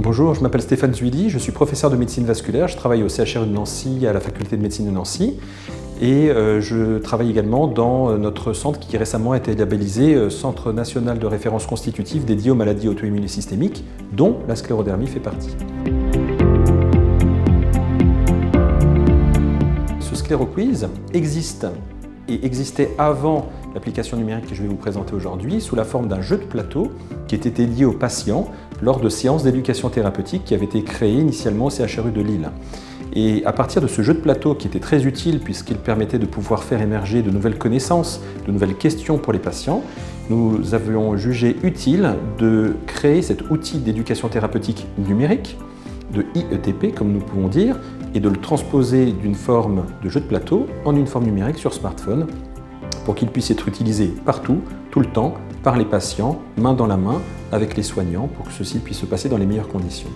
Bonjour, je m'appelle Stéphane Zuilly, je suis professeur de médecine vasculaire, je travaille au CHRU de Nancy, à la faculté de médecine de Nancy, et je travaille également dans notre centre qui récemment a été labellisé Centre national de référence constitutive dédié aux maladies auto-immunes et systémiques, dont la sclérodermie fait partie. Ce scléroquiz existe et existait avant l'application numérique que je vais vous présenter aujourd'hui sous la forme d'un jeu de plateau qui était dédié aux patients lors de séances d'éducation thérapeutique qui avaient été créées initialement au CHRU de Lille. Et à partir de ce jeu de plateau qui était très utile puisqu'il permettait de pouvoir faire émerger de nouvelles connaissances, de nouvelles questions pour les patients, nous avions jugé utile de créer cet outil d'éducation thérapeutique numérique, de IETP comme nous pouvons dire, et de le transposer d'une forme de jeu de plateau en une forme numérique sur smartphone pour qu'il puisse être utilisé partout, tout le temps, par les patients, main dans la main, avec les soignants, pour que ceci puisse se passer dans les meilleures conditions.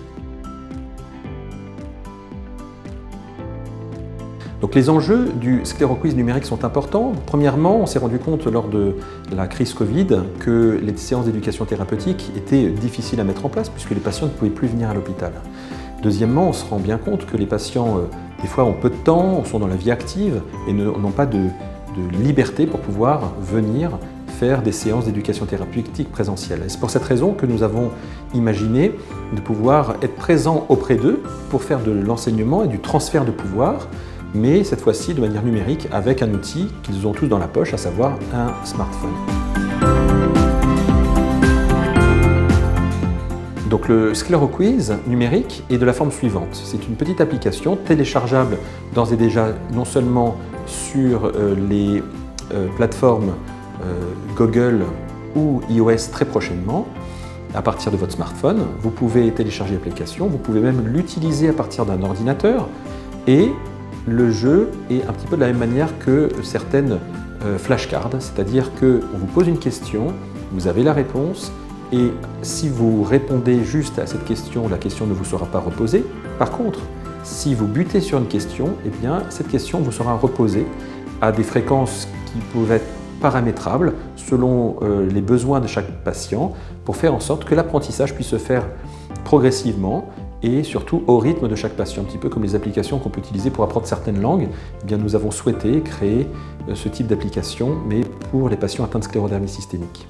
Donc les enjeux du scléroquiz numérique sont importants. Premièrement, on s'est rendu compte lors de la crise Covid que les séances d'éducation thérapeutique étaient difficiles à mettre en place puisque les patients ne pouvaient plus venir à l'hôpital. Deuxièmement, on se rend bien compte que les patients, des fois, ont peu de temps, sont dans la vie active et n'ont pas de liberté pour pouvoir venir faire des séances d'éducation thérapeutique présentielles. Et c'est pour cette raison que nous avons imaginé de pouvoir être présents auprès d'eux pour faire de l'enseignement et du transfert de pouvoir, mais cette fois-ci de manière numérique avec un outil qu'ils ont tous dans la poche, à savoir un smartphone. Donc le scléroquiz numérique est de la forme suivante. C'est une petite application téléchargeable d'ores et déjà non seulement sur les plateformes Google ou iOS très prochainement, à partir de votre smartphone. Vous pouvez télécharger l'application, vous pouvez même l'utiliser à partir d'un ordinateur et le jeu est un petit peu de la même manière que certaines flashcards, c'est-à-dire qu'on vous pose une question, vous avez la réponse et si vous répondez juste à cette question, la question ne vous sera pas reposée. Par contre, si vous butez sur une question, eh bien, cette question vous sera reposée à des fréquences qui peuvent être paramétrables selon les besoins de chaque patient pour faire en sorte que l'apprentissage puisse se faire progressivement et surtout au rythme de chaque patient, un petit peu comme les applications qu'on peut utiliser pour apprendre certaines langues. Eh bien, nous avons souhaité créer ce type d'application, mais pour les patients atteints de sclérodermie systémique.